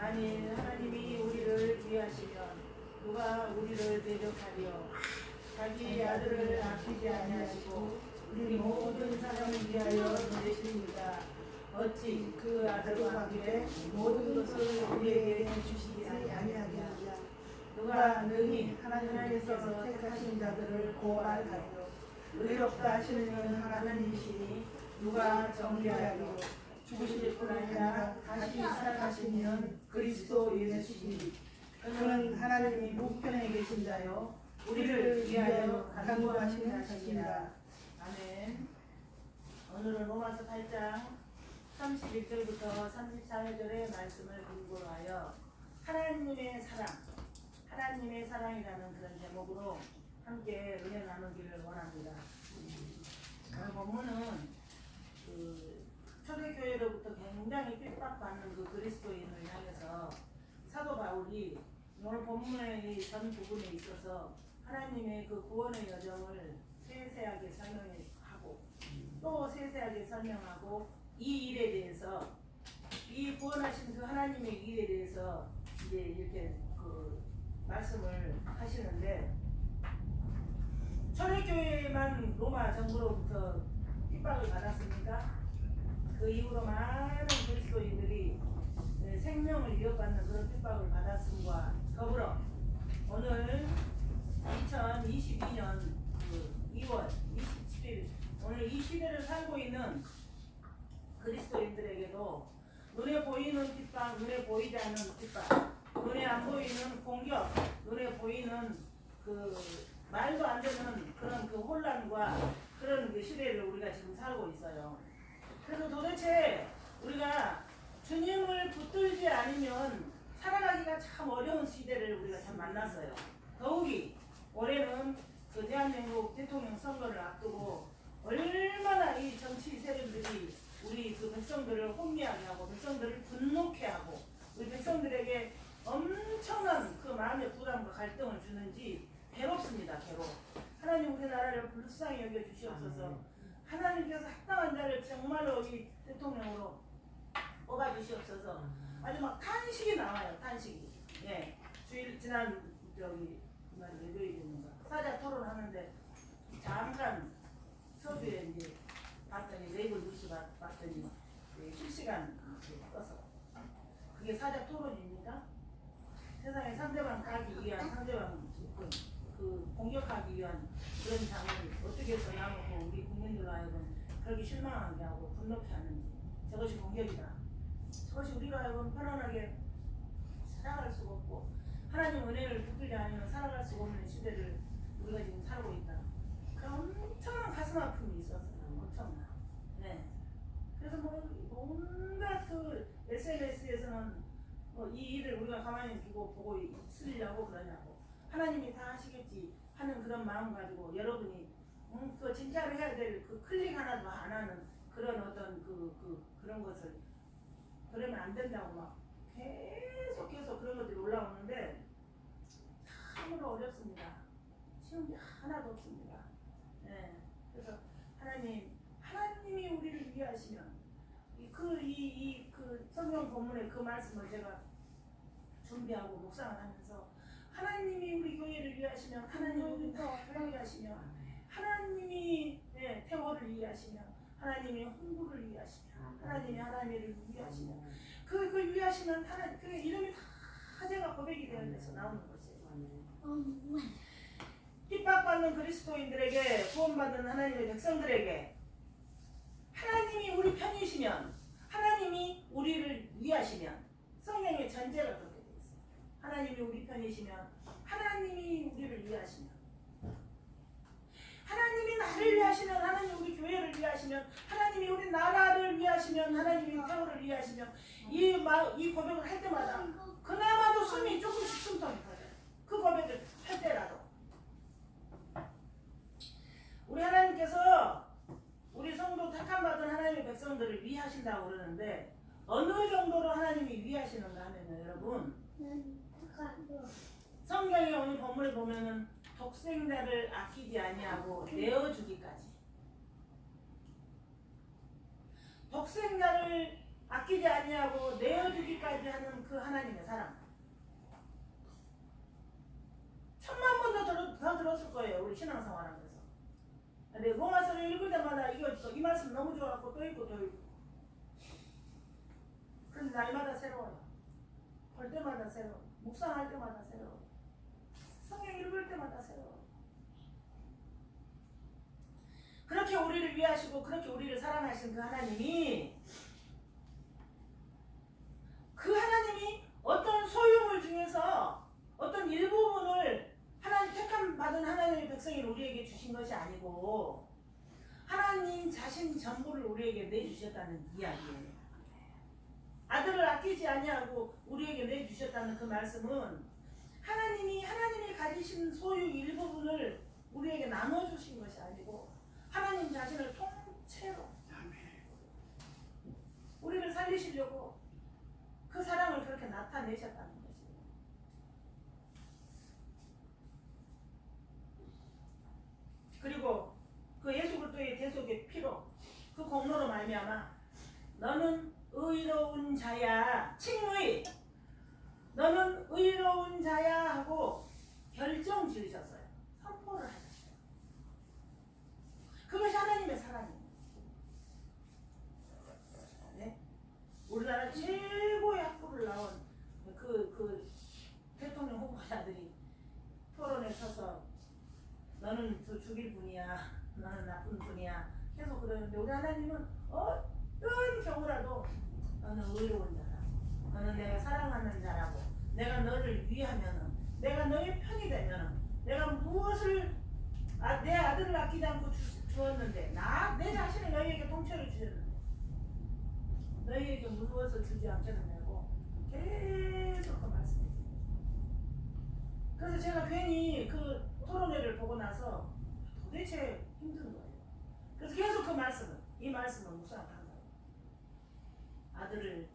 만일 하나님이 우리를 위하시면 누가 우리를 대적하리요. 자기 아들을 아끼지 아니하시고 우리 모든 사람을 위하여 보내십니다. 어찌 그 아들과 함께 모든 것을 우리에게 주시지 아니하리냐. 누가 능히 하나님께서 택하신 자들을 고발하리요. 의롭다 하시는 이는 하나님이시니 누가 정죄하리요. 죽으실 뿐 아니라 다시 살아가신 이는 그리스도 예수시니 그는 하나님이 우편에 계신 자요 우리를 위하여 간구하시는 자시니라. 아멘. 오늘은 로마서 8장 31절부터 34절의 말씀을 근거로 하여 하나님의 사랑이라는 그런 제목으로 함께 은혜 나누기를 원합니다. 오늘 본문은 초대교회로부터 굉장히 핍박받는 그 그리스도인을 향해서 사도 바울이 오늘 본문의 전 부분에 있어서 하나님의 그 구원의 여정을 세세하게 설명하고 또 세세하게 설명하고 이 일에 대해서 이 구원하신 그 하나님의 일에 대해서 이제 이렇게 그 말씀을 하시는데 초대교회만 로마 정부로부터 핍박을 받았습니까? 그 이후로 많은 그리스도인들이 생명을 위협받는 그런 핍박을 받았음과 더불어 오늘 2022년 2월 27일 오늘 이 시대를 살고 있는 그리스도인들에게도 눈에 보이는 핍박, 눈에 보이지 않는 핍박, 눈에 안 보이는 공격, 눈에 보이는 그 말도 안 되는 그런 그 혼란과 그런 그 시대를 우리가 지금 살고 있어요. 그래서 도대체 우리가 주님을 붙들지 않으면 살아가기가 참 어려운 시대를 우리가 참 만났어요. 더욱이 올해는 그 대한민국 대통령 선거를 앞두고 얼마나 이 정치 세력들이 우리 그 백성들을 혼미하게 하고 백성들을 분노케 하고 우리 백성들에게 엄청난 그 마음의 부담과 갈등을 주는지 괴롭습니다. 괴로워. 하나님 우리나라를 불쌍히 여겨 주시옵소서. 하나님께서 합당한 자를 정말로 이 대통령으로 뽑아 주시옵소서. 아주 막 탄식이 나와요. 탄식이. 예. 주일 지난 외교일인가 사자 토론하는데 잠깐 서두에 이제 봤더니 네이버 뉴스 봤더니 실시간 떠서 그게 사자 토론입니까? 세상에 상대방 까기 위한 상대방 그 공격하기 위한 그런 장면을 어떻게 해서 나오고 우리 국민들로 하여금 그렇게 실망하게 하고 분노케 하는지 저것이 공격이다. 저것이 우리가 하여금 편안하게 살아갈 수가 없고 하나님 은혜를 붙들지 않으면 살아갈 수가 없는 시대를 우리가 지금 살고 있다. 그 엄청난 가슴 아픔이 있었어요. 엄청난. 네. 그래서 온갖 그 SNS에서는 이 일을 우리가 가만히 두고 보고 있으려고 그러냐고. 하나님이 다 하시겠지 하는 그런 마음 가지고 여러분이 그 진짜로 해야 될 그 클릭 하나도 안 하는 그런 어떤 그런 것을 그러면 안 된다고 막 계속해서 그런 것들이 올라오는데 참으로 어렵습니다. 쉬운 게 하나도 없습니다. 네. 그래서 하나님이 우리를 위하시면 그 성경 본문의 그 말씀을 제가 준비하고 묵상을 하면서 하나님이 우리 교회를 위하시면 하나님이 우리 교회를 위하시며 하나님이 태호를 위하시며 하나님이 홍구를 위하시며 하나님이 하나님을 위하시며 그 위하시면 하나님 그 이름이 다 제가 고백이 되어 있어서 나오는 것이에요. 핍박받는 그리스도인들에게 구원받은 하나님의 백성들에게 하나님이 우리 편이시면 하나님이 우리를 위하시면 성경의 전제가 그렇게 되어 있어요. 하나님이 우리 편이시면 하나님이 우리를 위하시면 하나님이 나를 위하시면 하나님이 우리 교회를 위하시면 하나님이 우리 나라를 위하시면 하나님이 태호를 위하시면 이 고백을 할 때마다 그나마도 숨이 조금씩 숨통이 터져요. 그 고백을 할 때라도 우리 하나님께서 우리 성도 택함받은 하나님의 백성들을 위하신다고 그러는데 어느 정도로 하나님이 위하시는가 하면요 여러분 성경에 오늘 본문에 보면은 독생자를 아끼지 아니하고 내어주기까지 독생자를 아끼지 아니하고 내어주기까지 하는 그 하나님 하나님의 사랑. 천만 번 더 들었을 거예요. 우리 신앙생활하면서. 근데 로마서를 읽을 때마다 이 말씀 너무 좋아갖고 또 읽고 또 읽고. 그런데 날마다 새로워요. 볼 때마다 새로워. 묵상할 때마다 새로워. 성경 읽을 때마다 새로워. 그렇게 우리를 위하시고 그렇게 우리를 사랑하신 그 하나님이 어떤 소유물 중에서 어떤 일부분을 하나님 택함 받은 하나님의 백성인 우리에게 주신 것이 아니고 하나님 자신 전부를 우리에게 내주셨다는 이야기예요. 아들을 아끼지 아니하고 우리에게 내주셨다는 그 말씀은 하나님이 가지신 소유 일부분을 우리에게 나눠주신 것이 아니고 하나님 자신을 통째로 우리를 살리시려고 그 사랑을 그렇게 나타내셨다는 것이에요. 그리고 그 예수 그리스도의 대속의 피로 그 공로로 말미암아 너는 의로운 자야, 칭의 너는 의로운 자야 하고 결정 지으셨어요. 선포를 하셨어요. 그것이 하나님의 사랑이에요. 네? 우리나라 최고의 학부를 나온 그 대통령 후보자들이 토론에 서서 너는 죽일 분이야, 너는 나쁜 분이야 계속 그러는데 우리 하나님은 어떤 경우라도 너는 의로운 자라, 너는 내가 사랑하는 자라고, 내가 너를 위하면은, 내가 너의 편이 되면은, 내가 무엇을 내 아들을 아끼지 않고 주었는데 내 자신을 너희에게 통째로 주셨는데 너희에게 무엇을 주지 않겠느냐고 계속 그 말씀해 주세요. 그래서 제가 괜히 그 토론회를 보고 나서 도대체 힘든 거예요. 그래서 계속 이 말씀을 묵상한 거예요. 아들을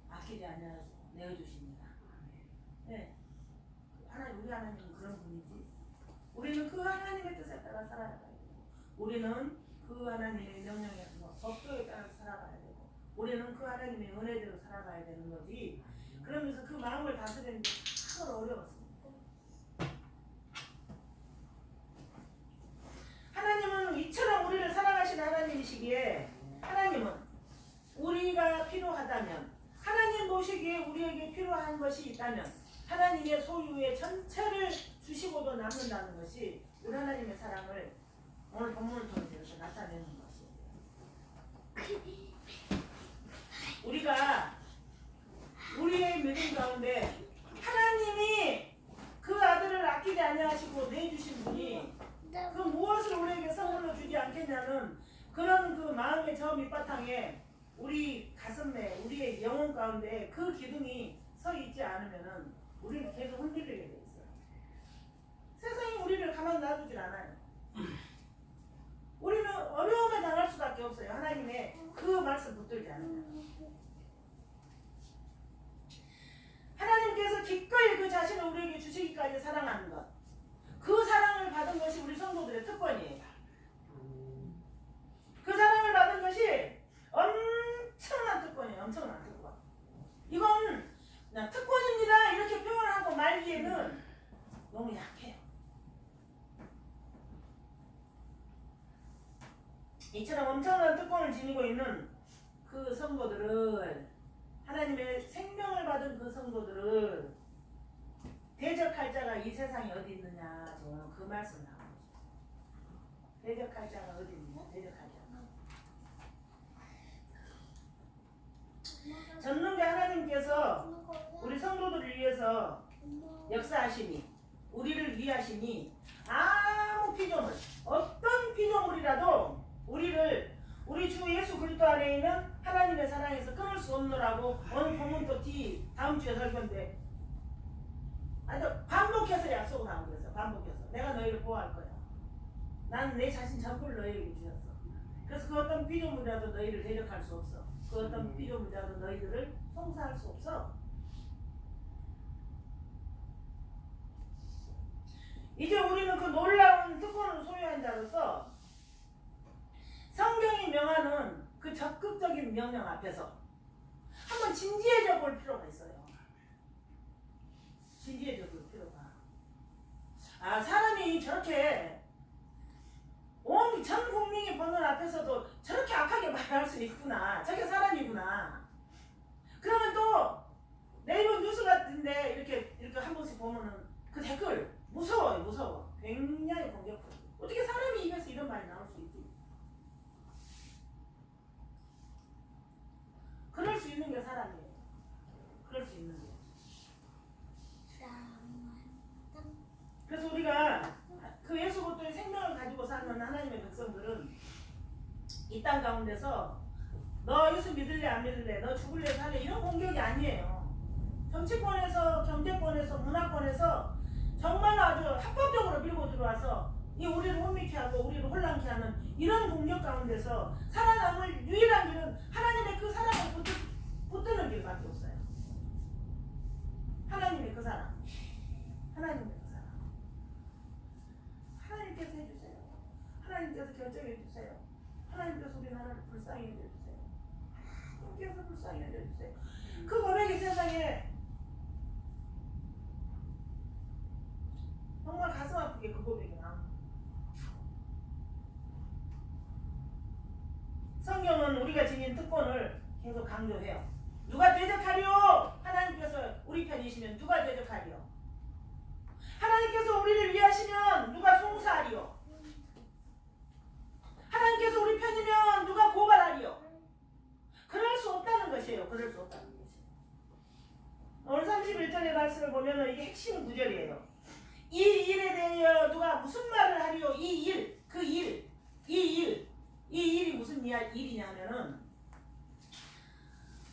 아끼지 아니하고 내어주십니다. 네. 우리 하나님은 그런 분이지. 우리는 그 하나님의 뜻에 따라 살아가야 되고, 우리는 그 하나님의 명령에 법도에 따라 살아가야 되고, 우리는 그 하나님의 은혜대로 살아가야 되는 거지. 그러면서 그 마음을 다스리는 게 참 어려웠습니다. 하나님은 이처럼 우리를 사랑하시는 하나님이시기에 하나님은 우리가 필요하다면, 하나님 보시기에 우리에게 필요한 것이 있다면 하나님의 소유의 전체를 주시고도 남는다는 것이 우리 하나님의 사랑을 오늘 본문을 통해서 나타내는 것이에요. 우리가 우리의 믿음 가운데 하나님이 그 아들을 아끼지 아니하시고 내주신 분이 그 무엇을 우리에게 선물로 주지 않겠냐는 그런 그 마음의 저 밑바탕에 우리 가슴에 우리의 영혼 가운데 그 기둥이 서 있지 않으면은 우리는 계속 흔들리게 돼 있어요. 세상이 우리를 가만 놔두질 않아요. 우리는 어려움에 당할 수밖에 없어요. 하나님의 그 말씀 붙들지 않으면. 하나님께서 기꺼이 그 자신을 우리에게 주시기까지 사랑하는 것, 그 사랑을 받은 것이 우리 성도들의 특권이에요. 그 사랑을 받은 것이 엄청난 특권이에요. 엄청난 특권. 이건 특권입니다 이렇게 표현하고 말기에는 너무 약해요. 이처럼 엄청난 특권을 지니고 있는 그 성도들을, 하나님의 생명을 받은 그 성도들을 대적할 자가 이 세상에 어디 있느냐, 저는 그 말씀 나옵니다. 대적할 자가 어디 있느냐, 대적할 자가. 전능자 하나님께서 우리 성도들을 위해서 역사하시니, 우리를 위하시니 아무 피조물, 어떤 피조물이라도 우리 주 예수 그리스도 안에 있는 하나님의 사랑에서 끊을 수 없노라고 오늘 본문 또 다음 주에 설교인데 반복해서 약속을 하고 그랬어. 반복해서 내가 너희를 보호할 거야. 나는 내 자신 전부를 너희에게 주셨어. 그래서 그 어떤 피조물이라도 너희를 대적할 수 없어. 그 어떤 피조물이라도 너희들을 송사할 수 없어. 이제 우리는 그 놀라운 특권을 소유한 자로서 성경이 명하는 그 적극적인 명령 앞에서 한번 진지해져 볼 필요가 있어요. 저렇게 온 전 국민이 보는 앞에서도 저렇게 악하게 말할 수 있구나. 저게 사람이구나. 그러면 또 네이버 뉴스 같은데 이렇게 한 번씩 보면은 그 댓글 무서워요. 무서워. 굉장히 공격해요. 어떻게 사람이 입에서 이런 말이 나올 수 있지? 그럴 수 있는 게 사람이에요. 그럴 수 있는 게. 그래서 우리가 그 예수 그리스도의 생명을 가지고 사는 하나님의 백성들은 이 땅 가운데서 너 예수 믿을래 안 믿을래 너 죽을래 살래 이런 공격이 아니에요. 정치권에서 경제권에서 문화권에서 정말로 아주 합법적으로 밀고 들어와서 이 우리를 혼미케 하고 우리를 혼란케 하는 이런 공격 가운데서 살아남을 유일한 길은 하나님의 그 사랑을 붙드는 길밖에 없어요. 하나님의 그 사랑. 하나님의 그 사랑. 하나님께서 해주세요. 하나님께서 결정해 주세요. 하나님께서 우리나라를 불쌍히 해주세요. 하나님께서 불쌍히 해주세요. 그 고백이 세상에 정말 가슴 아프게 그 고백이 나옵니다. 성경은 우리가 지닌 특권을 계속 강조해요. 누가 대적하리요? 하나님께서 우리 편이시면 누가 대적하리요? 하나님께서 우리를 위하시면 누가 송사하리요? 하나님께서 우리 편이면 누가 고발하리요? 그럴 수 없다는 것이에요. 그럴 수 없다는 것이에요. 오늘 31절의 말씀을 보면 이게 핵심 구절이에요. 이 일에 대하여 누가 무슨 말을 하리요? 이 일, 그 일, 이 일이 무슨 일이냐면은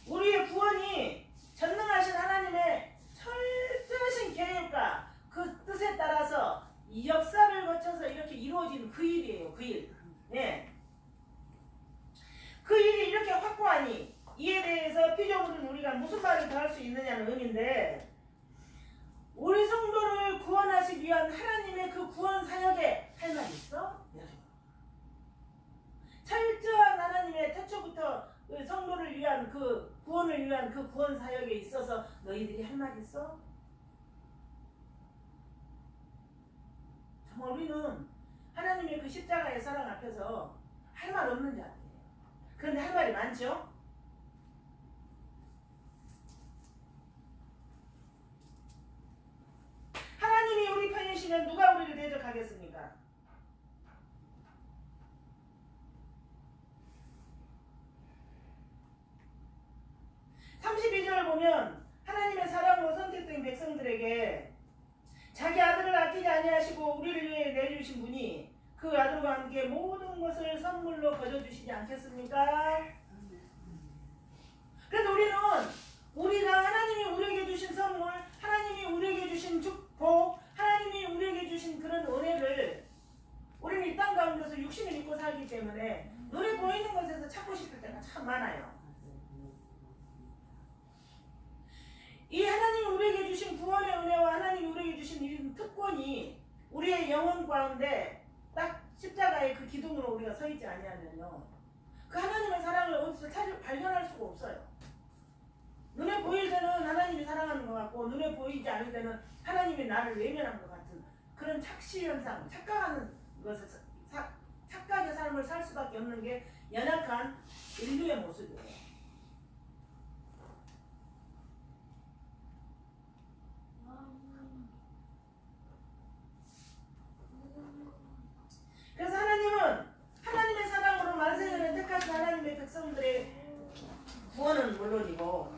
우리의 구원이 전능하신 하나님의 철저하신 계획과 그 뜻에 따라서 이 역사를 거쳐서 이렇게 이루어지는 그 일이에요. 그 일. 예. 그 일이 이렇게 확고하니 이에 대해서 피조물은 우리가 무슨 말을 더 할 수 있느냐는 의미인데 우리 성도를 구원하시기 위한 하나님의 그 구원 사역에 할 말 있어? 철저한 하나님의 태초부터 그 성도를 위한 그 구원을 위한 그 구원 사역에 있어서 너희들이 할 말 있어? 정말 우리는 하나님의 그 십자가의 사랑 앞에서 할 말 없는 자들이에요. 그런데 할 말이 많죠? 하나님이 우리 편이시면 누가 우리를 대적하겠습니까? 보면 하나님의 사랑으로 선택된 백성들에게 자기 아들을 아끼지 아니하시고 우리를 위해 내주신 분이 그 아들과 함께 모든 것을 선물로 거저주시지 않겠습니까? 그런데 우리가 하나님이 우리에게 주신 선물, 하나님이 우리에게 주신 축복, 하나님이 우리에게 주신 그런 은혜를 우리는 이 땅 가운데서 육신을 입고 살기 때문에 눈에 보이는 것에서 찾고 싶을 때가 참 많아요. 이 하나님이 우리에게 주신 구원의 은혜와 하나님이 우리에게 주신 이 특권이 우리의 영혼 가운데 딱 십자가의 그 기둥으로 우리가 서 있지 아니하면요, 그 하나님의 사랑을 어디서 발견할 수가 없어요. 눈에 보일 때는 하나님이 사랑하는 것 같고 눈에 보이지 않을 때는 하나님이 나를 외면한 것 같은 그런 착시 현상, 착각하는 것을 착각의 삶을 살 수밖에 없는 게 연약한 인류의 모습이에요. 그래서 하나님은 하나님의 사랑으로 만세전에 택하신 하나님의 백성들의 구원은 물론이고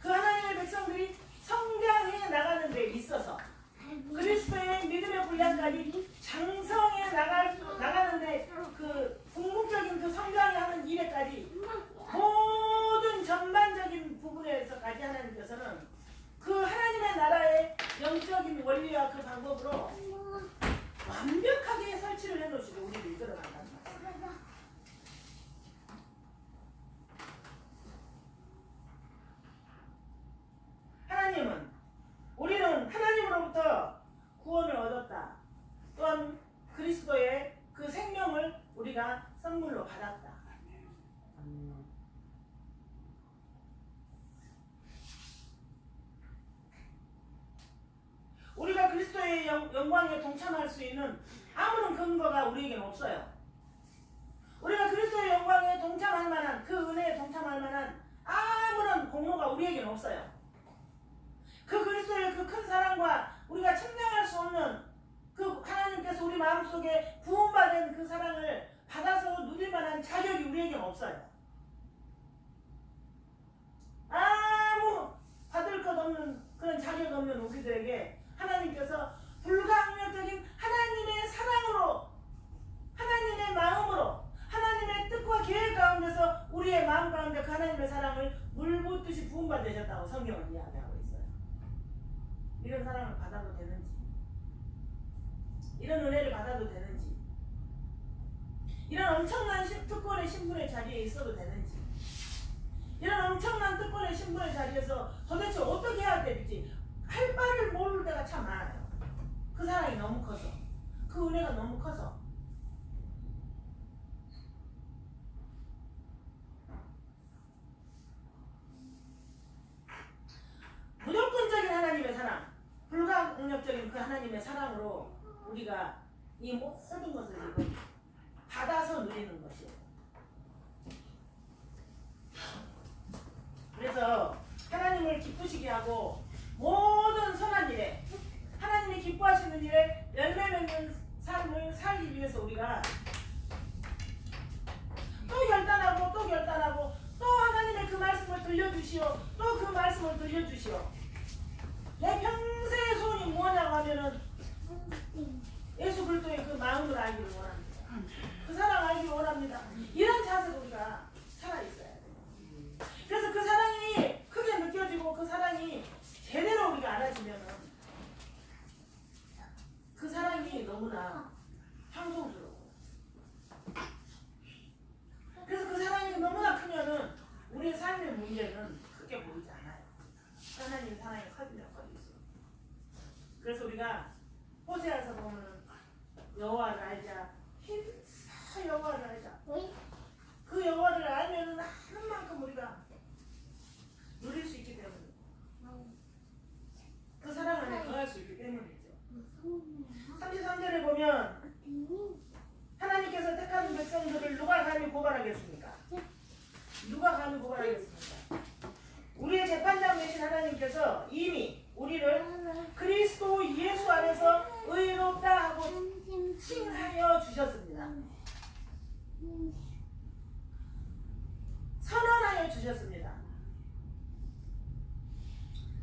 그 하나님의 백성들이 성장해 나가는 데 있어서 그리스도의 믿음의 분량까지 장성해 나가는데 그 궁극적인 그 성장해 하는 이 영광에 동참할 수 있는 아무런 근거가 우리에게는 없어요. 우리가 그리스도의 영광에 동참할 만한, 그 은혜에 동참할 만한 아무런 공로가 우리에게는 없어요. 그 그리스도의 그 큰 사랑과 우리가 측량할 수 없는 그 하나님께서 우리 마음속에 부음받은 그 사랑을 받아서 누릴 만한 자격이 우리에게는 없어요. 아무 받을 것 없는 그런 자격 없는 우리들에게 하나님께서 불가항력적인 하나님의 사랑으로, 하나님의 마음으로, 하나님의 뜻과 계획 가운데서 우리의 마음 가운데 그 하나님의 사랑을 물붓듯이 부음받으셨다고 성경은 이야기하고 있어요. 이런 사랑을 받아도 되는지, 이런 은혜를 받아도 되는지, 이런 엄청난 특권의 신분의 자리에 있어도 되는지, 이런 엄청난 특권의 신분의 자리에서 도대체 어떻게 해야 될지 할 바를 모를 때가 참 많아요. 그 사랑이 너무 커서, 그 은혜가 너무 커서. 무조건적인 하나님의 사랑, 불가항력적인 그 하나님의 사랑으로 우리가 이 모든 것을 지금 받아서 누리는 것이에요. 그래서 하나님을 기쁘시게 하고 모든 선한 일에, 하나님이 기뻐하시는 일에 열매 맺는 삶을 살기 위해서 우리가 또 결단하고 또 결단하고 또 하나님의 그 말씀을 들려주시오, 또 그 말씀을 들려주시오. 내 평생의 소원이 뭐냐고 하면은 예수 그리스도의 그 마음을 알기를 원합니다. 그 사랑 알기를 원합니다. 이런 자세로 우리가 살아있어야 돼요. 그래서 그 사랑이 크게 느껴지고 그 사랑이 제대로 우리가 알아지면은 그 사랑이 너무나 황송스러워. 그래서 그 사랑이 너무나 크면은 우리의 삶의 문제는 크게 보이지 않아요. 하나님 사랑이 커지면 커질수록. 그래서 우리가 호세아서 보면은 여호와를 알자, 힘써 여호와를 알자. 그 여호와를 알면은 아는 만큼 우리가 누릴 수 있기 때문에, 그 사랑 안에 거할 수 있기 때문이죠. 33절에 보면 하나님께서 택하는 백성들을 누가 감히 고발하겠습니까? 누가 감히 고발하겠습니까? 우리의 재판장 되신 하나님께서 이미 우리를 그리스도 예수 안에서 의롭다 하고 칭하여 주셨습니다. 선언하여 주셨습니다.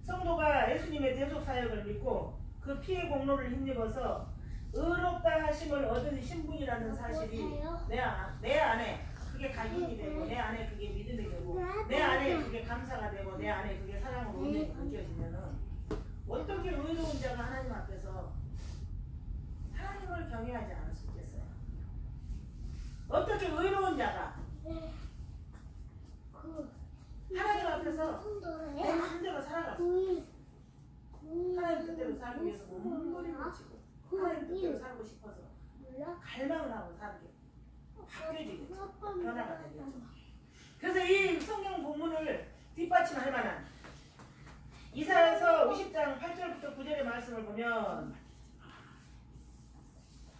성도가 예수님의 대속 사역을 믿고 그 피의 공로를 힘입어서 의롭다 하심을 얻은 신분이라는 사실이 내 안에 그게 각인이 되고, 내 안에 그게 믿음이 되고, 내 안에 그게 감사가 되고, 내 안에 그게 사랑으로 느껴지면은 어떻게 의로운 자가 하나님 앞에서 하나님을 경외하지 않을 수 있겠어요? 어떻게 의로운 자가 하나님 앞에서 내 마음대로 살아갈 수 있어요? 하나님 뜻대로 살기 위해서 몸부림을 치고 하나님 뜻대로 살고 싶어서 갈망을 하고 살게 바뀌어지겠죠. 변화가 되겠죠. 그래서 이 성경 본문을 뒷받침할 만한 이사야서 50장 8절부터 9절의 말씀을 보면,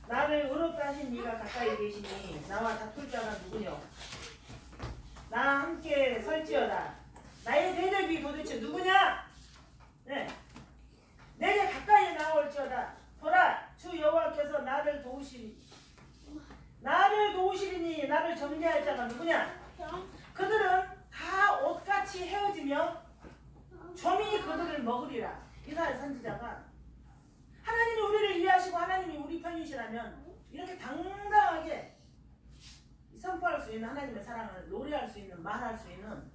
나를 의롭다 하신 네가 가까이 계시니 나와 다툴 자가 누구뇨? 나와 함께 설지어다. 나의 대적이 도대체 누구냐? 네. 내게 가까이 나올지어다. 보라, 주 여호와께서 나를 도우시리니 나를 정죄할 자가 누구냐? 그들은 다 옷같이 헤어지며 점이 그들을 먹으리라. 이사야 선지자가 하나님이 우리를 이해하시고 하나님이 우리 편이시라면 이렇게 당당하게 선포할 수 있는 하나님의 사랑을 노래할 수 있는, 말할 수 있는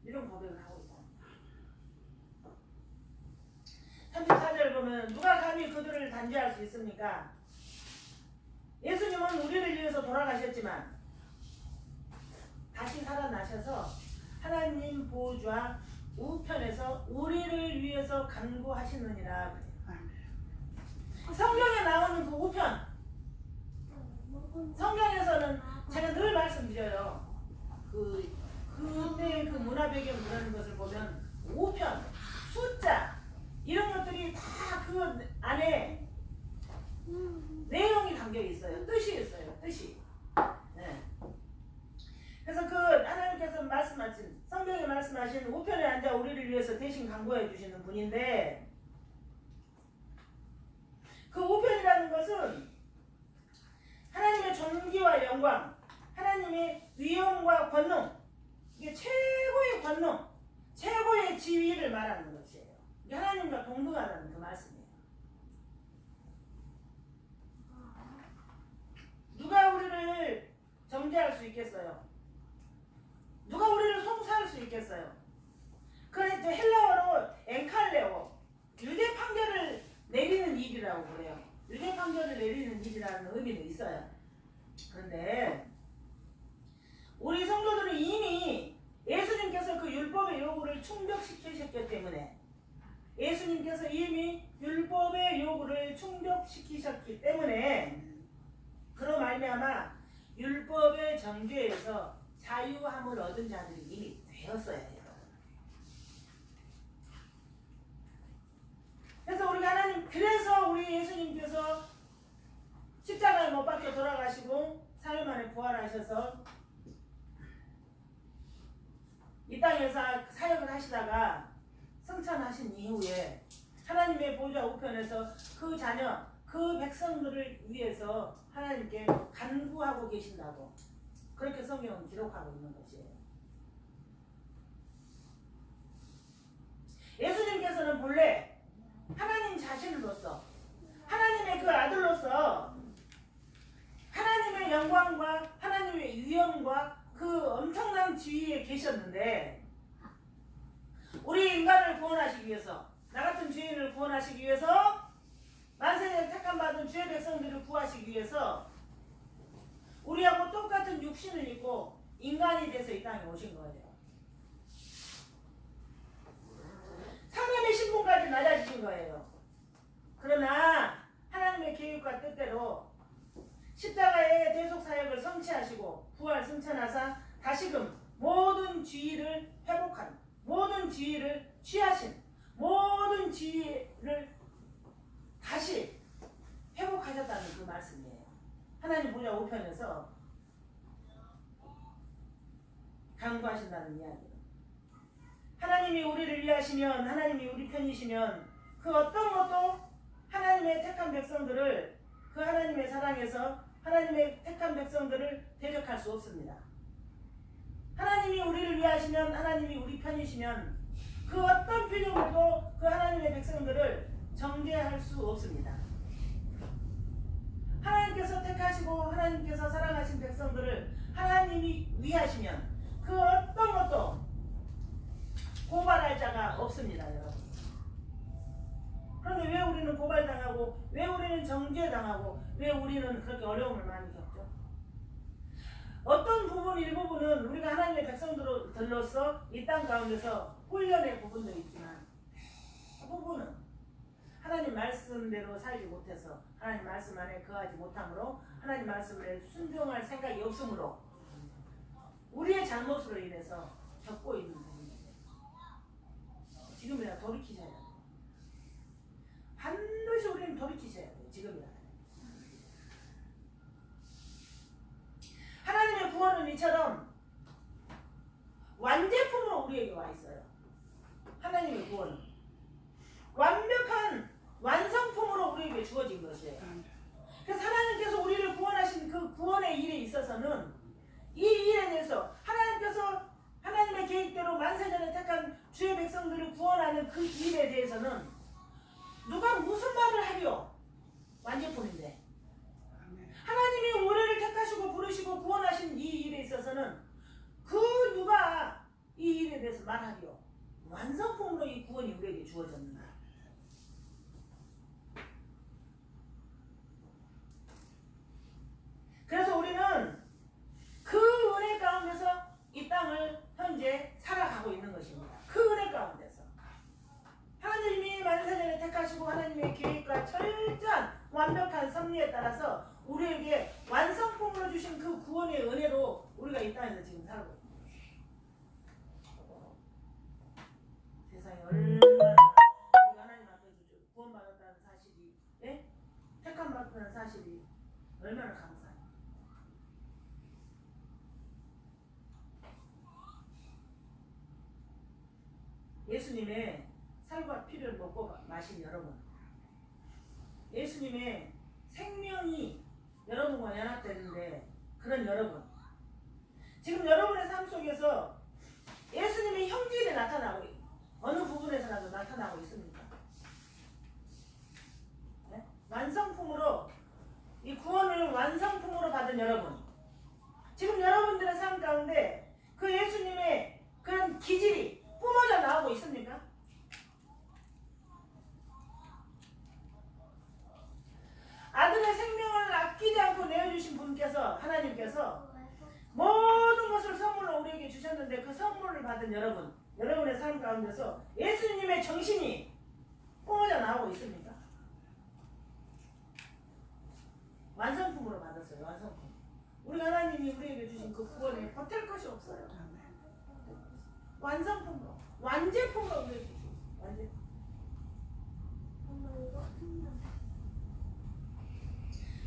이런 고백을 하고 있다. 34절 보면 누가 감히 그들을 단죄할 수 있습니까? 예수님은 우리를 위해서 돌아가셨지만 다시 살아나셔서 하나님 보좌 우편에서 우리를 위해서 간구하시느니라. 성경에 나오는 그 우편, 성경에서는 제가 늘 말씀드려요. 그때 그 문화 배경 그러는 것을 보면 우편, 숫자, 이런 것들이 다 그 안에 내용이 담겨 있어요. 뜻이 있어요. 뜻이. 네. 그래서 그 하나님께서 말씀하신 성경에 말씀하신 우편에 앉아 우리를 위해서 대신 간구해 주시는 분인데 그 우편이라는 것은 하나님의 존귀와 영광, 하나님의 위엄과 권능, 이게 최고의 권능, 최고의 지위를 말하는 것이에요. 이게 하나님과 동등하다는 그 말씀이에요. 누가 우리를 정죄할 수 있겠어요? 누가 우리를 송사할 수 있겠어요? 그래서 헬라어로 엔칼레오, 유죄 판결을 내리는 일이라고 그래요. 유죄 판결을 내리는 일이라는 의미도 있어요. 그런데 우리 성도들은 이미 예수님께서 그 율법의 요구를 충족시키셨기 때문에 예수님께서 이미 율법의 요구를 충족시키셨기 때문에 그로 말미암아 율법의 정죄에서 자유함을 얻은 자들이 이미 되었어요, 여러분. 그래서 우리가 하나님, 그래서 우리 예수님께서 십자가에 못 박혀 돌아가시고 3일 만에 부활하셔서 이 땅에서 사역을 하시다가 승천하신 이후에 하나님의 보좌 우편에서 그 자녀, 그 백성들을 위해서 하나님께 간구하고 계신다고 그렇게 성경은 기록하고 있는 것이에요. 예수님께서는 본래 하나님 자신으로서 하나님의 그 아들로서 하나님의 영광과 하나님의 위엄과 그 엄청난 지위에 계셨는데 우리 인간을 구원하시기 위해서 나 같은 죄인을 구원하시기 위해서 만세를 택함받은 주의 백성들을 구하시기 위해서 우리하고 똑같은 육신을 입고 인간이 돼서 이 땅에 오신 거예요. 사람의 신분까지 낮아지신 거예요. 그러나 하나님의 계획과 뜻대로 십자가의 대속사역을 성취하시고 부활 승천하사 다시금 모든 지위를 회복한 모든 지위를 취하신 모든 지위를 다시 회복하셨다는 그 말씀이에요. 하나님 보좌 우편에서 간구하신다는 이야기예요. 하나님이 우리를 위하시면 하나님이 우리 편이시면 그 어떤 것도 하나님의 택한 백성들을 그 하나님의 사랑에서 하나님의 택한 백성들을 대적할 수 없습니다. 하나님이 우리를 위하시면 하나님이 우리 편이시면 그 어떤 피조물도 그 하나님의 백성들을 정죄할 수 없습니다. 하나님께서 택하시고 하나님께서 사랑하신 백성들을 하나님이 위하시면 그 어떤 것도 고발할 자가 없습니다, 여러분. 그런데 왜 우리는 고발당하고 왜 우리는 정죄당하고 왜 우리는 그렇게 어려움을 많이 겪죠? 어떤 부분 일부분은 우리가 하나님의 백성들로서 이 땅 가운데서 훈련의 부분도 있지만 그 부분은 하나님 말씀대로 살지 못해서 하나님 말씀 안에 거하지 못함으로 하나님 말씀에 순종할 생각이 없으므로 우리의 잘못으로 인해서 겪고 있는 부분입니다. 지금이라 돌이키셔야 돼요. 반드시 우리는 돌이키셔야 돼요. 지금이라. 하나님의 구원은 이처럼 완제품으로 우리에게 와 있어요. 하나님의 구원은 완벽한 완성품으로 우리에게 주어진 것이에요. 그래서 하나님께서 우리를 구원하신 그 구원의 일에 있어서는 이 일에 대해서 하나님께서 하나님의 계획대로 만세전에 택한 주의 백성들을 구원하는 그 일에 대해서는 누가 무슨 말을 하리요? 완제품인데 하나님이 우리를 택하시고 부르시고 구원하신 이 일에 있어서는 그 누가 이 일에 대해서 말하리요? 완성품으로 이 구원이 우리에게 주어졌는가? 그래서 우리는 그 은혜 가운데서 이 땅을 현재 살아가고 있는 것입니다. 그 은혜 가운데서 하나님이 만세전에 택하시고 하나님의 계획과 철저한 완벽한 섭리에 따라서 우리에게 완성품으로 주신 그 구원의 은혜로 우리가 이 땅에서 지금 살고 있습니다. 세상에 얼마나 우리가 하나님 앞에 예수님의 살과 피를 먹고 마신 여러분, 예수님의 생명이 여러분과 연합되는데 그런 여러분, 지금 여러분의 삶 속에서 예수님의 형질이 나타나고 어느 부분에서라도 나타나고 있습니까? 네? 완성품으로 이 구원을 완성품으로 받은 여러분, 지금 여러분들의 삶 가운데 그 예수님의 그런 기질이 뿜어져 나오고 있습니까? 아들의 생명을 아끼지 않고 내어주신 분께서, 하나님께서 모든 것을 선물로 우리에게 주셨는데 그 선물을 받은 여러분, 여러분의 삶 가운데서 예수님의 정신이 뿜어져 나오고 있습니까? 완성품으로 받았어요. 완성품. 우리 하나님이 우리에게 주신 그 구원에 보탤 것이 없어요. 완성품으로, 완제품으로 우리에게 주신 완제품.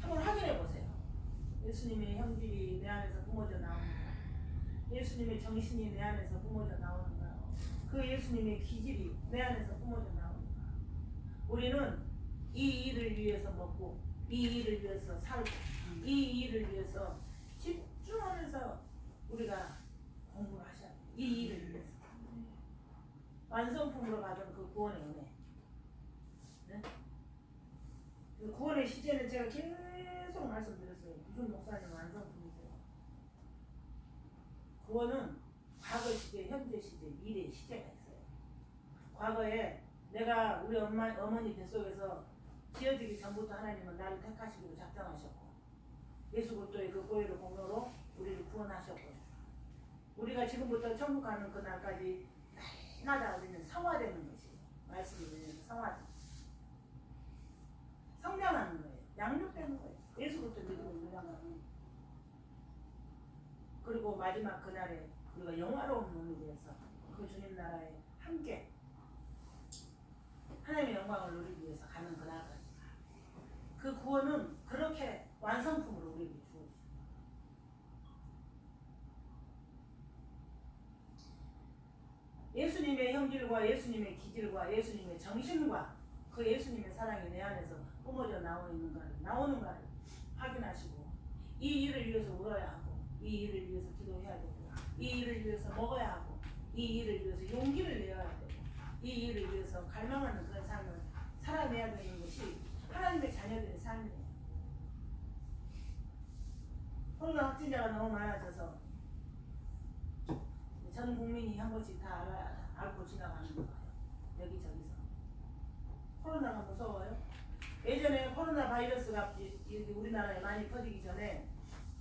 한번 확인해 보세요. 예수님의 형질이 내 안에서 뿜어져 나오는가? 예수님의 정신이 내 안에서 뿜어져 나오는가? 그 예수님의 기질이 내 안에서 뿜어져 나오는가? 우리는 이 일을 위해서 먹고, 이 일을 위해서 살고, 이 일을 위해서 집중하면서 우리가 공부를 하셔야 돼요. 이 일을 위해서. 완성품으로 받은 그 구원의 은혜. 네? 그 구원의 시제는 제가 계속 말씀드렸어요. 무슨 목사님 완성품이세요. 구원은 과거 시제, 현재 시제, 미래 시제가 있어요. 과거에 내가 우리 어머니 뱃속에서 지어지기 전부터 하나님은 나를 택하시기로 작정하셨고, 예수 그리스도의 그 보혈의 공로로 우리를 구원하셨고, 우리가 지금부터 천국 가는 그날까지 날마다 우리는 성화되는 것이 말씀이 되는 성화되는, 성장하는 거예요. 양육되는 거예요. 예수 그리스도 믿음을 유명하는 거예요. 그리고 마지막 그날에 우리가 영화로운 몸이 되어서 그 주님 나라에 함께 하나님의 영광을 누리기 위해서 가는 그날까지. 그 구원은 그렇게 완성품으로 우리에게 주어집니다. 예수님의 형질과 예수님의 기질과 예수님의 정신과 그 예수님의 사랑이 내 안에서 뿜어져 나오는가를 확인하시고, 이 일을 위해서 울어야 하고, 이 일을 위해서 기도해야 되고, 이 일을 위해서 먹어야 하고, 이 일을 위해서 용기를 내어야 되고, 이 일을 위해서 갈망하는 그런 삶을 살아내야 되는 것이 하나님의 자녀들의 삶이에요. 코로나 확진자가 너무 많아져서 전 국민이 한 번씩 다 앓고 지나가는 거예요. 여기저기서. 코로나가 무서워요. 예전에 코로나 바이러스가 우리나라에 많이 퍼지기 전에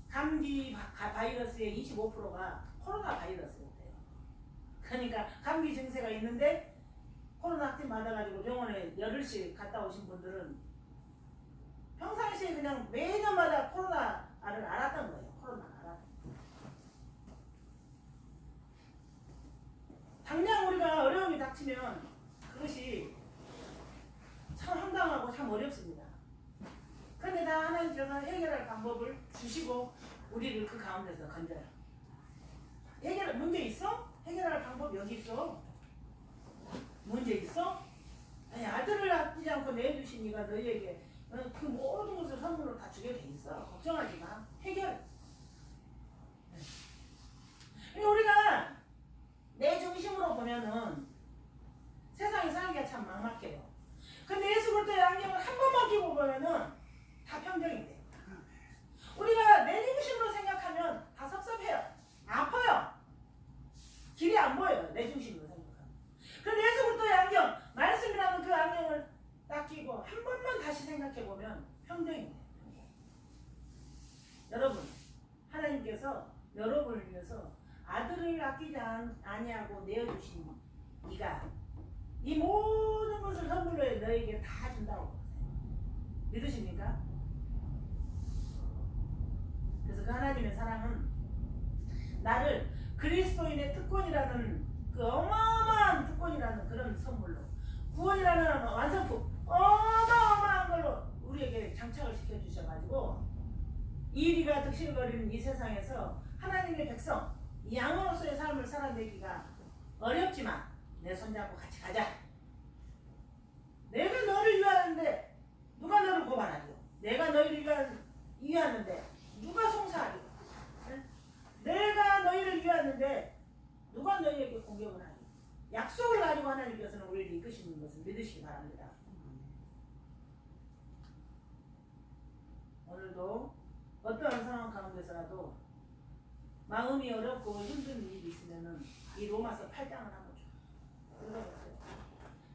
감기 바이러스의 25%가 코로나 바이러스였대요. 그러니까 감기 증세가 있는데 코로나 확진 받아가지고 병원에 열흘씩 갔다 오신 분들은 평상시에 그냥 매년마다 코로나를 알았던 거예요. 코로나를 알았던 거예요. 당장 우리가 어려움이 닥치면 그것이 참 황당하고 참 어렵습니다. 그런데 다 하나님께서 해결할 방법을 주시고 우리를 그 가운데서 건져요. 문제 있어? 해결할 방법 여기 있어. 문제 있어? 아니, 아들을 아끼지 않고 내주신 이가 너희에게 그 모든 것을 선물로 다 주게 돼 있어. 걱정하지 마. 해결. 우리가 내 중심으로 보면은 세상에 살기가 참 막막해요. 근데 예수 그리스도의 안경을 한 번만 끼고 보면은 다 평정이 돼요. 우리가 내 중심으로 생각하면 다 섭섭해요. 아파요. 길이 안 보여요. 내 중심으로 생각하면. 그런데 예수 그리스도의 안경, 말씀이라는 그 안경을 딱 끼고 한 번만 다시 생각해 보면 평정이 돼요. 여러분, 하나님께서 여러분을 위해서 아들을 아끼지 아니하고 내어주신 이가 이 모든 것을 선물로 너에게 다 준다고 보세요. 믿으십니까? 그래서 그 하나님의 사랑은 나를 그리스도인의 특권이라는 그 어마어마한 특권이라는 그런 선물로, 구원이라는 완성품 어마어마한 걸로 우리에게 장착을 시켜주셔가지고 이리가 득실거리는 이 세상에서 하나님의 백성, 이 양으로서의 삶을 살아내기가 어렵지만 내 손잡고 같이 가자. 내가 너를 위하는데 누가 너를 고발하리요? 내가 너희를 위하는데 누가 송사하리요? 응? 내가 너희를 위하는데 누가 너희에게 공격을 하리요? 약속을 가지고 하나님께서는 우리를 이끄시는 것을 믿으시기 바랍니다. 오늘도 어떠한 상황 가운데서라도 마음이 어렵고 힘든 일이 있으면은 이 로마서 8장을 한번 읽어보세요.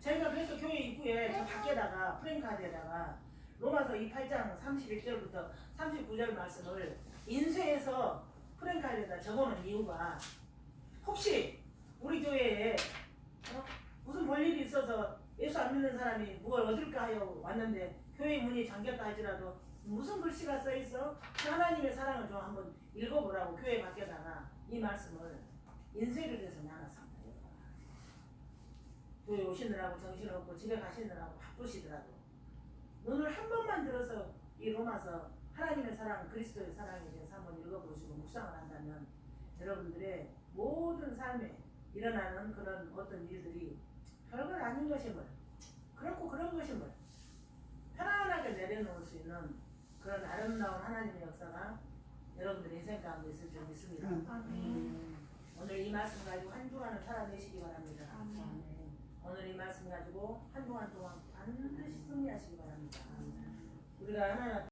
저희가 그래서 교회 입구에 저 밖에다가 프랭카드에다가 로마서 이 8장 31절부터 39절 말씀을 인쇄해서 프랭카드에다 적어놓은 이유가 혹시 우리 교회에 무슨 볼일이 있어서 예수 안 믿는 사람이 뭘 얻을까 하여 왔는데 교회 문이 잠겼다 할지라도 무슨 글씨가 써있어? 하나님의 사랑을 좀 한번 읽어보라고 교회 밖에다가 이 말씀을 인쇄를 해서 나눴습니다. 교회 오시느라고 정신없고 집에 가시느라고 바쁘시더라도 눈을 한 번만 들어서 이 로마서 하나님의 사랑, 그리스도의 사랑에 대해서 한번 읽어보시고 묵상을 한다면 여러분들의 모든 삶에 일어나는 그런 어떤 일들이 별걸 아닌 것임을, 그렇고 그런 것임을 편안하게 내려놓을 수 있는 그런 아름다운 하나님의 역사가 여러분들 인생 가운데 있을 줄 믿습니다. 오늘 이 말씀 가지고 한 주간을 살아내시기 바랍니다. 오늘 이 말씀 가지고 한동안 동안 반드시 승리하시기 바랍니다. 우리가 하나